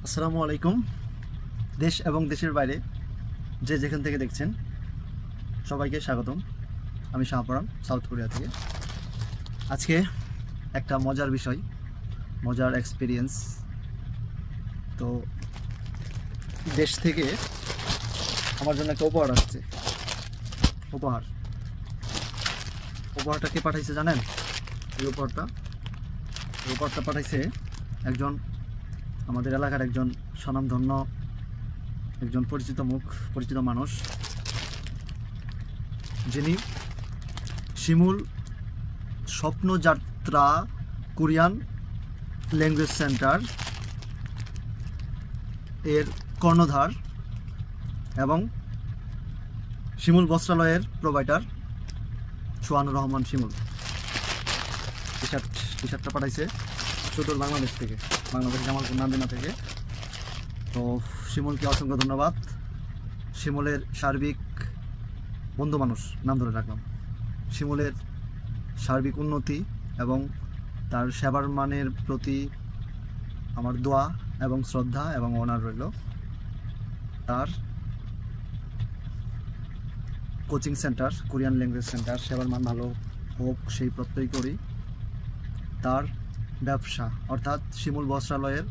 আসসালামু আলাইকুম। দেশ এবং দেশের বাইরে যে যেখান থেকে দেখছেন সবাইকে স্বাগতম। আমি শাহপরান, সাউথ কোরিয়া থেকে। আজকে একটা মজার বিষয়, মজার এক্সপিরিয়েন্স। তো দেশ থেকে আমার জন্য একটা উপহার আসছে। উপহারটা কে পাঠাইছে জানেন? এই উপহারটা পাঠাইছে একজন আমাদের এলাকার একজন স্বনামধন্য একজন পরিচিত মানুষ, যিনি শিমুল স্বপ্নযাত্রা কোরিয়ান ল্যাঙ্গুয়েজ সেন্টার এর কর্ণধার এবং শিমুল বস্ত্রালয়ের প্রোভাইডার সোহানুর রহমান শিমুল। টি শার্টটা পাঠাইছে সুদূর বাংলাদেশ জামালপুর নান্দিনা থেকে। তো শিমুলকে অসংখ্য ধন্যবাদ। শিমুলের সার্বিক বন্ধু মানুষ নাম ধরে রাখলাম। শিমুলের সার্বিক উন্নতি এবং তার সেবার মানের প্রতি আমার দোয়া এবং শ্রদ্ধা এবং অনার রইল। তার coaching centre Korean language centre সেবার মান ভালো হোক সেই প্রত্যয় করি। তার ব্যবসা অর্থাৎ শিমুল বস্ত্রালয়ের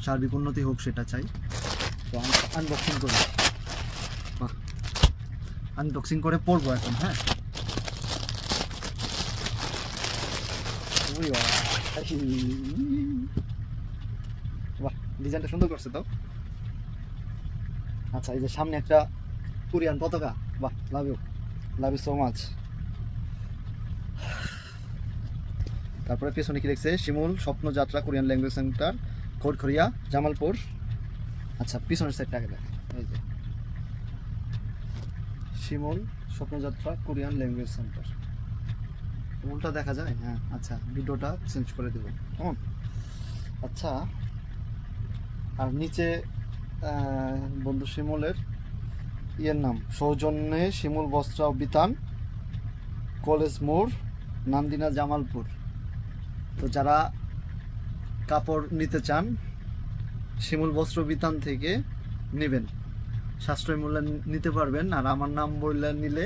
সার্বিক উন্নতি হোক সেটা চাই। তো আনবক্সিং করে পড়বো এখন। হ্যাঁ, বাহ, ডিজাইনটা সুন্দর করছে তো। আচ্ছা, এই যে সামনে একটা কোরিয়ান পতাকা, বাহ, লাভ ইউ সো মাচ। তারপরে পেছনে কি লিখছে? শিমুল স্বপ্নযাত্রা কোরিয়ান ল্যাঙ্গুয়েজ সেন্টার, কোটখড়িয়া, জামালপুর। আচ্ছা, পিছনের সাইডটা আগে দেখেন। এই যে শিমুল স্বপ্নযাত্রা কোরিয়ান ল্যাঙ্গুয়েজ সেন্টার, উল্টা দেখা যায়। হ্যাঁ, আচ্ছা, ভিডিওটা চেঞ্জ করে দেব কেমন? আচ্ছা, আর নিচে বন্ধু শিমুলের ইয়ের নাম, সৌজন্যে শিমুল বস্ত্র বিতান, কলেজ মোড়, নান্দিনা, জামালপুর। তো যারা কাপড় নিতে চান শিমুল বস্ত্র বিতান থেকে নেবেন, সাশ্রয় মূল্যে নিতে পারবেন। আর আমার নাম বললে নিলে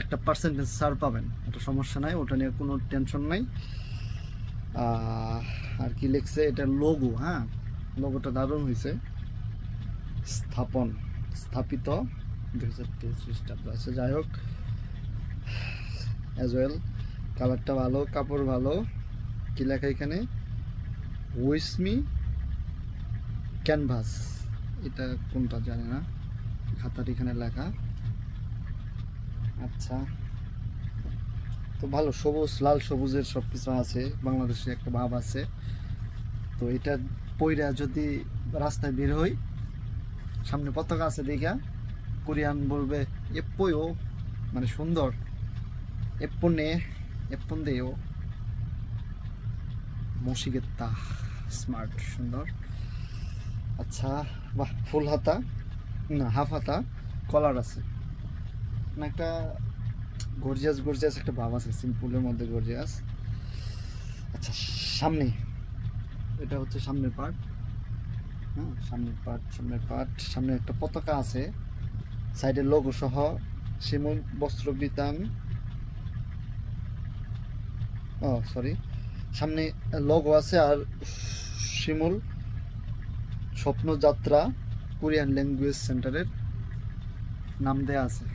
একটা পার্সেন্টেজ ছাড় পাবেন, ওটা সমস্যা নাই, ওটা নিয়ে কোনো টেনশন নাই। আর কি লিখছে? এটা লোগো। হ্যাঁ, লোগোটা দারুণ হয়েছে। স্থাপিত 2023 খ্রিস্টাব্দ। আচ্ছা, যাই হোক, অ্যাজ ওয়েল কালারটা ভালো, কাপড় ভালো। কি লেখা এখানে? উইসমি ক্যানভাস, এটা কোনটা জানি না, খাতার এখানে লেখা। আচ্ছা, তো ভালো, সবুজ লাল সবুজের সব কিছু আছে, বাংলাদেশে একটা ভাব আছে। তো এটা পইরা যদি রাস্তায় বের হই, সামনে পতাকা আছে দেখা কোরিয়ান বলবে এপ্পোয়ো, মানে সুন্দর, এপ্পনে এপ্পন্দেও মশিগেত্তা, স্মার্ট, সুন্দর। আচ্ছা, বাহ, ফুল হাতা না হাফ হাতা কলার আছে না, একটা গর্জিয়াস একটা ভাব আছে, সিম্পলের মধ্যে গর্জিয়াস। আচ্ছা, সামনে এটা হচ্ছে সামনের পার্ট। হ্যাঁ, সামনের পার্ট সামনে একটা পতাকা আছে, সাইডের লোগো সহ শিমুল বস্ত্র বিতান। সরি, সামনে লোগো আছে আর শিমুল স্বপ্নযাত্রা কোরিয়ান ল্যাঙ্গুয়েজ সেন্টারের নাম দেয়া আছে।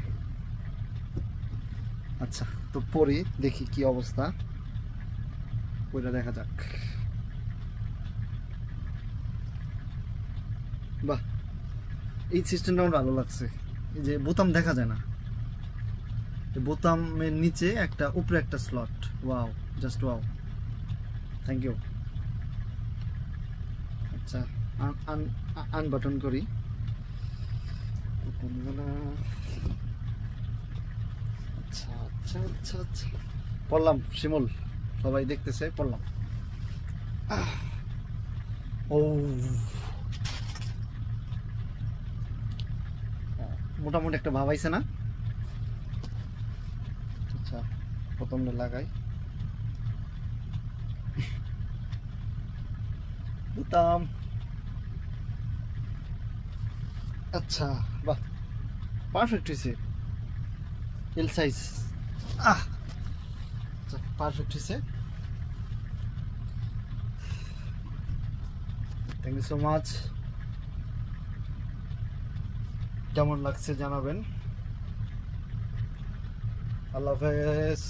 আচ্ছা, তো পড়ি, দেখি কি অবস্থা, ওইটা দেখা যাক। বাহ, এই সিস্টেমটা আমার ভালো লাগছে। এই যে বোতাম দেখা যায় না, বোতামের নিচে একটা, উপরে একটা slot. Wow, just wow, thank you. আচ্ছা, আনবাটন করি। আচ্ছা আচ্ছা আচ্ছা আচ্ছা, পড়লাম শিমুল, সবাই দেখতেছে, পড়লাম। ও, মোটামুটি একটা ভাব আইছে না? আচ্ছা, প্রথমটা লাগাই। দিতাম। আচ্ছা, বাহ, পারফেক্ট হয়েছে। এল সাইজ, আচ্ছা পারফেক্ট হয়েছে। Thank you so much. কেমন লাগছে জানাবেন। আল্লাহ হাফেজ।